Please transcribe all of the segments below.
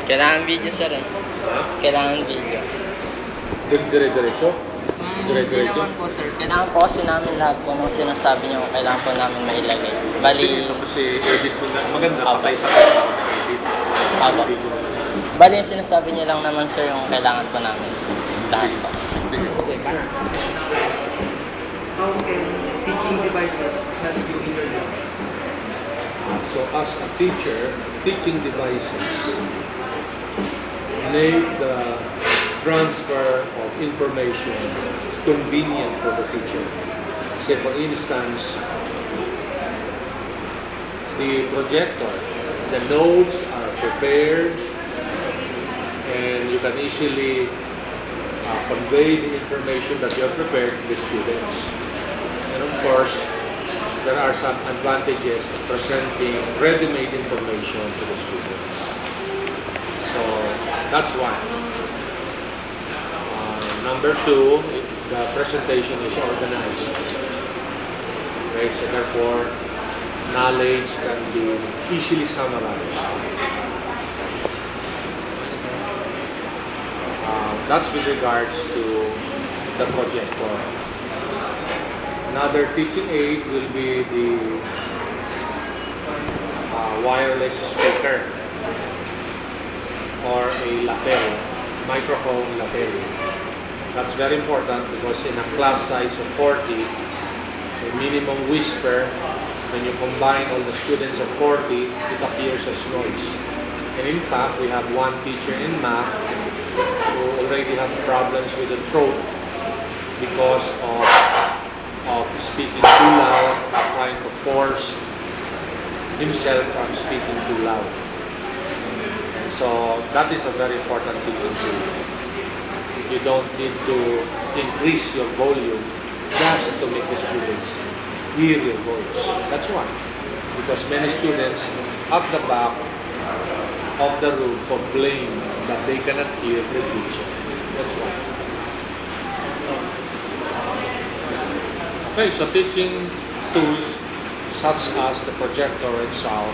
Kailangan video, sir eh. Ha? Kailangan video. Dire-diretso? Hindi naman po, sir. Kailangan po kasi namin lahat po nung sinasabi niyo, kailangan po namin mailagay. Bali, Sige, tapos edit mo na. Maganda, Opo. patay-patay pa ako edit. Opo. Bali yung sinasabi niyo lang naman, sir, yung kailangan po namin. Lahat po. How can teaching devices help you in your job? So as a teacher, teaching devices make the transfer of information convenient for the teacher. Say for instance, the projector, the notes are prepared and you can easily convey the information that you have prepared to the students. And of course, there are some advantages of presenting ready-made information to the students. So that's one. Number two, the presentation is organized. Okay, so therefore, knowledge can be easily summarized. That's with regards to the projector. Another teaching aid will be the wireless speaker or a lapel, microphone lapel. That's very important because in a class size of 40, the minimum whisper, when you combine all the students of 40, it appears as noise. And in fact, we have one teacher in math who already have problems with the throat because of speaking too loud, trying to force himself from speaking too loud. And so that is a very important teaching tool. You don't need to increase your volume just to make the students hear your voice. That's why. Because many students at the back of the room complain that they cannot hear the teacher. That's why. Okay, so teaching tools such as the projector and sound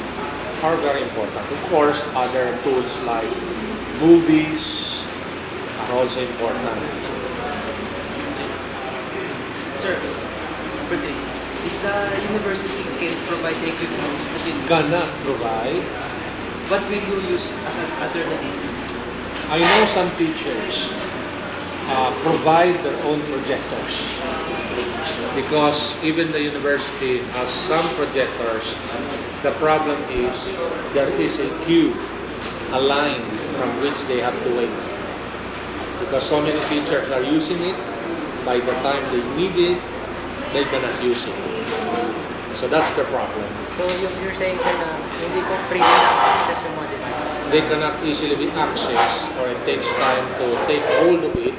are very important. Of course, other tools like movies are also important. Sir, number 3. If the university can provide the equipment that you need, Cannot provide. what will you use as an alternative? I know some teachers provide their own projectors because even the university has some projectors. The problem is there is a queue, a line from which they have to wait because so many teachers are using it. By the time they need it, they cannot use it. So that's the problem. So you're saying, sir, na hindi po free na access yung mga devices? They cannot easily be accessed or it takes time to take hold of it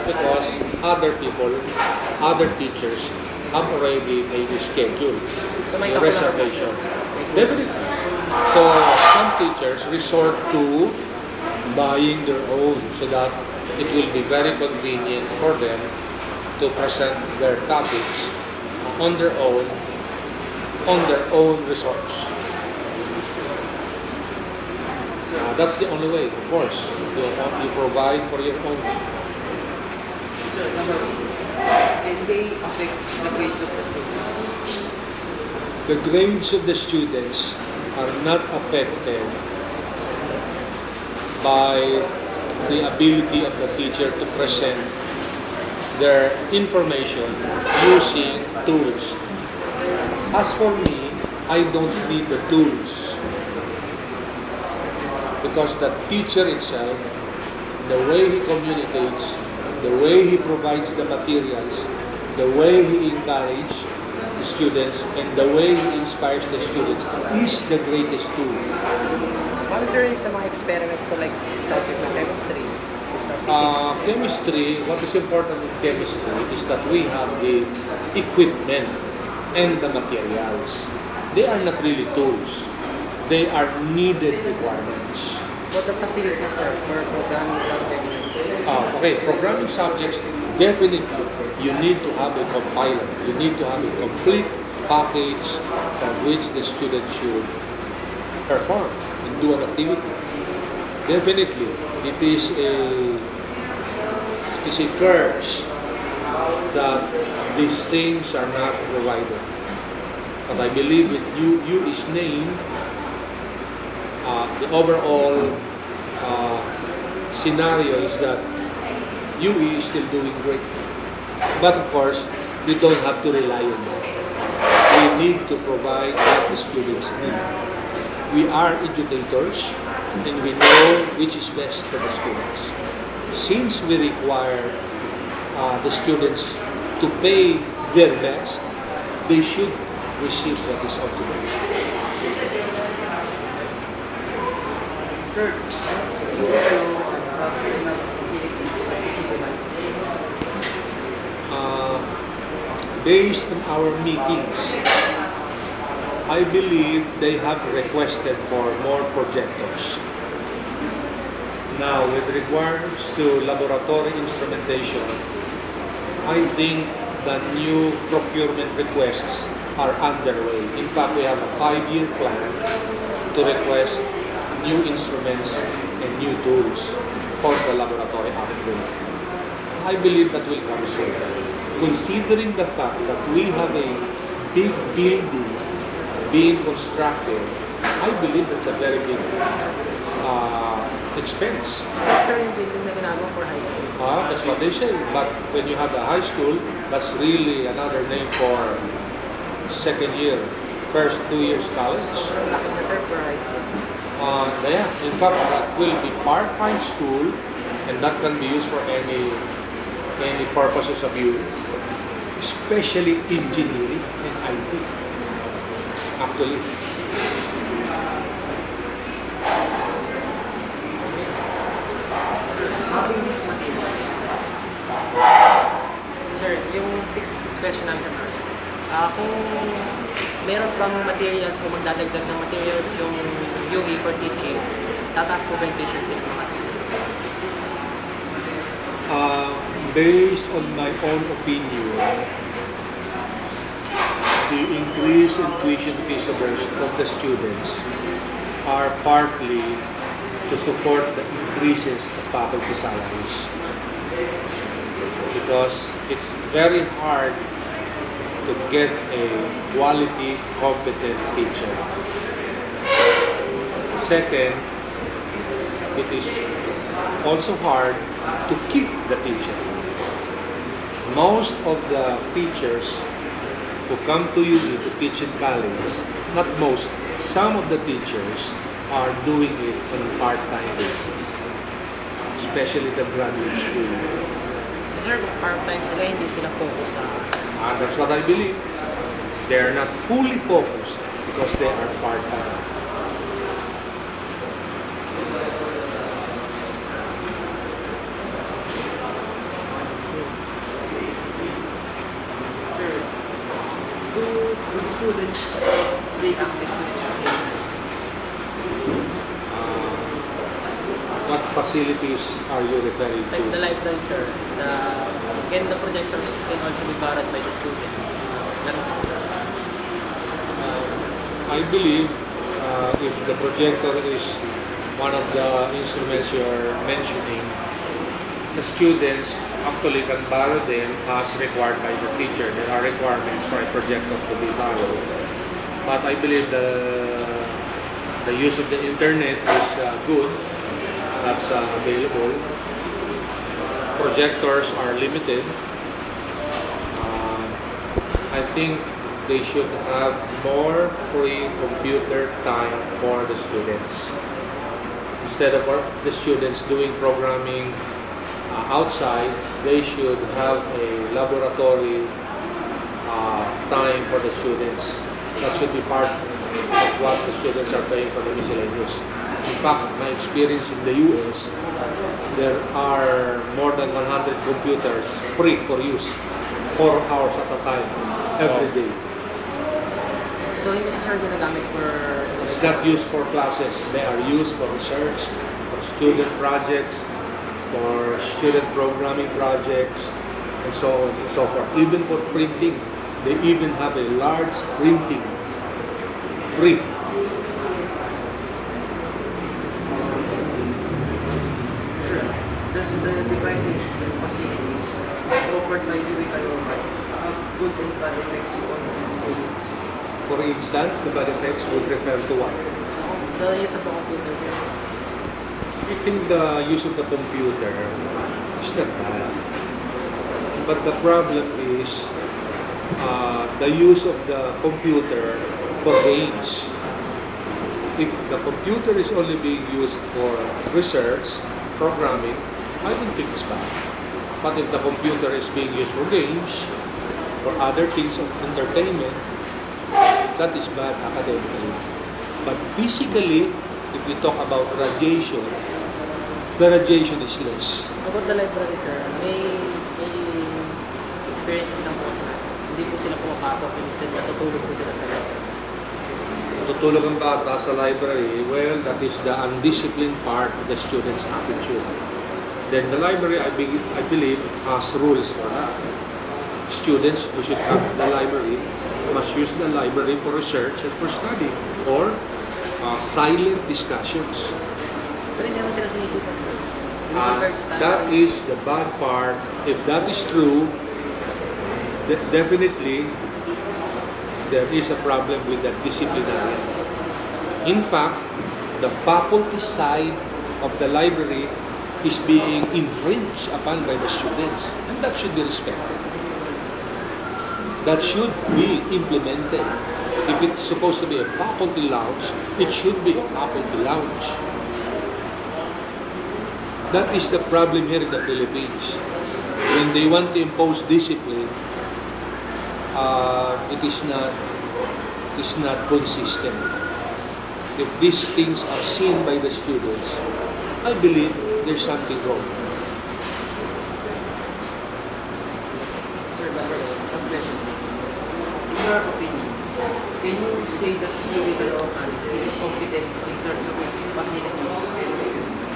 because other people, other teachers have already made a schedule, So may a reservation. Definitely. So some teachers resort to buying their own so that it will be very convenient for them to present their topics on their own resource. That's the only way, of course. You provide for your own. Sir, number 1. Can they affect the grades of the students? The grades of the students are not affected by the ability of the teacher to present their information using tools. As for me, I don't need the tools because the teacher itself, the way he communicates, the way he provides the materials, the way he encourages the students, and the way he inspires the students is the greatest tool. What is there sa mga experiments po like subject na chemistry? Chemistry, what is important in chemistry is that we have the equipment and the materials. They are not really tools. They are needed requirements. What the facilities, sir, for programming subjects? Okay, programming subjects, definitely you need to have a compiler. You need to have a complete package from which the student should perform and do an activity. Definitely, it is a curse that these things are not provided. But I believe with you is named, the overall scenario is that UE is still doing great. But of course, we don't have to rely on that. We need to provide what the students need. We are educators and we know which is best for the students. Since we require the students to pay their best, they should receive what is also best. Third, as you know, facilities and devices. Based on our meetings, I believe they have requested for more projectors. Now, with regards to laboratory instrumentation, I think the new procurement requests are underway. In fact, we have a 5-year plan to request new instruments and new tools for the laboratory upgrade. I believe that will come soon. Considering the fact that we have a big building being constructed, I believe that's a very big expense. That's our building na ginagawa for high school. That's what they say. But when you have a high school, that's really another name for second year, first 2 years college. Sobrang laki na sir for high school. Yeah, in fact, that will be part-time school, and that can be used for any purposes of you, especially engineering and IT. Actually, Having these materials. Sir, yung sixth question namin sa project. Kung meron pang materials, kung magdadagdag ng materials yung UE for teaching, tataas po ba yung tuition fee ng mga students? based on my own opinion, the increase in tuition fees of the students are partly to support the increases of faculty salaries. Because it's very hard to get a quality, competent teacher. Second, it is also hard to keep the teacher. Most of the teachers who come to UD to teach in college, not most, some of the teachers are doing it on a part-time basis, especially the graduate school. So sir, kung part-time sila, hindi sila focus sa... That's what I believe. They are not fully focused because they are part-time. Do the students gain access to these facilities? What facilities are you referring Like the to? library, sir. Can the projectors can also be borrowed by the students? I believe if the projector is one of the instruments you're mentioning, the students actually can borrow them as required by the teacher. There are requirements for a projector to be borrowed. But I believe the use of the internet is good. That's available. Projectors are limited. I think they should have more free computer time for the students. Instead of the students doing programming outside, they should have a laboratory time for the students. That should be part of what the students are paying for the miscellaneous. In fact, my experience in the US, there are more than 100 computers free for use, 4 hours at a time, every day. So hindi siya sir ginagamit for... It's not used for classes. They are used for research, for student projects, for student programming projects, and so on and so forth. Even for printing, they even have a large printing free. devices and facilities offered by UV Caloocan have good and bad effects on the students? For instance, the bad effects would refer to what? The use of the computer, sir. I think the use of the computer is not bad. But the problem is the use of the computer for games. If the computer is only being used for research, programming, I don't think it's bad. But if the computer is being used for games or other things of entertainment, that is bad academically. But physically, if we talk about radiation, the radiation is less. About the library, sir, may experiences lang po sila. Hindi po sila pumapasok, instead natutulog po sila sa library. Tutulog ang bata sa library, well, that is the undisciplined part of the student's attitude. Then the library, I believe, has rules for that. Students who should come to the library must use the library for research and for study or silent discussions. Pero hindi naman sila sinisipan, sir. That is the bad part. If that is true, definitely there is a problem with the disciplinary. In fact, the faculty side of the library is being infringed upon by the students, and that should be respected. That should be implemented. If it's supposed to be a faculty lounge, it should be a faculty lounge. That is the problem here in the Philippines. When they want to impose discipline, it is not consistent. If these things are seen by the students, I believe there's something wrong. Sir, last question. In your opinion, can you say that UV Caloocan is competent in terms of its facilities and equipment?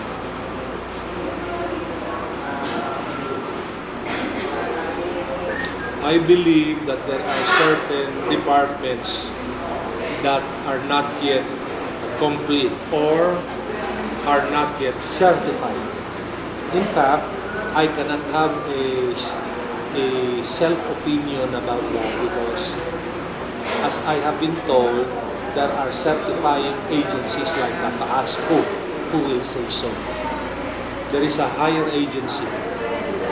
I believe that there are certain departments that are not yet complete or are not yet certified. In fact, I cannot have a self-opinion about that because as I have been told, there are certifying agencies like the ASCO who will say so. There is a higher agency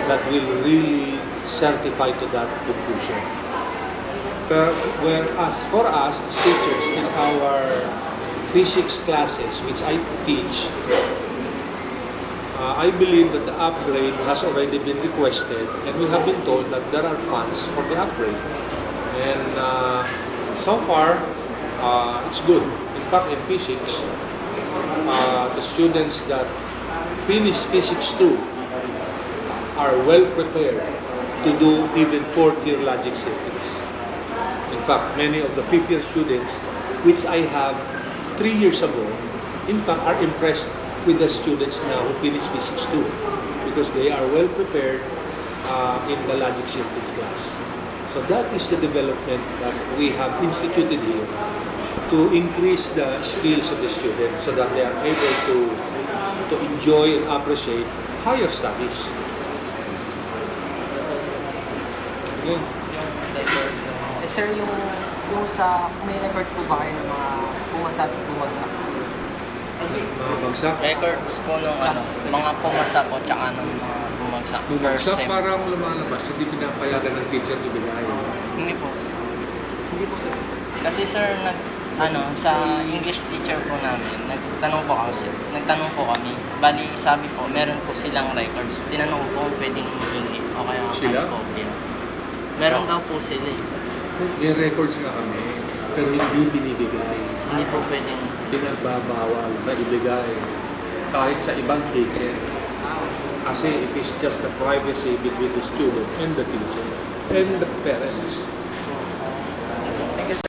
that will really certify to that conclusion. But whereas for us as teachers in our physics classes, which I teach, I believe that the upgrade has already been requested, and we have been told that there are funds for the upgrade. And so far, it's good. In fact, in physics, the students that finish physics 2 are well prepared to do even 4th year logic circuits. In fact, many of the 5th year students, which I have 3 years ago, in fact, are impressed with the students now who finish physics 2 because they are well prepared in the logic circuits class. So that is the development that we have instituted here to increase the skills of the students so that they are able to enjoy and appreciate higher studies. Okay. Eh, sir, yung sa, may record po ba kayo ng mga pumasat at bumagsak? Mga bagsak. Records po nung mga pumasa po tsaka ng mga bumagsak. Bumagsak sem. parang lumalabas, hindi pinapayagan ng teacher ibigay. Hindi po, sir. Hindi po, sir. Kasi sir, sa English teacher po namin, nagtanong po kami. Bali, sabi po, meron po silang records. Tinanong ko kung pwedeng hingi o kaya Sila? kopya. Meron daw po sila eh. May records nga kami, pero hindi binibigay. Hindi po pwedeng... Pinagbabawal na ibigay kahit sa ibang teacher. Kasi it is just the privacy between the student and the teacher and the parents.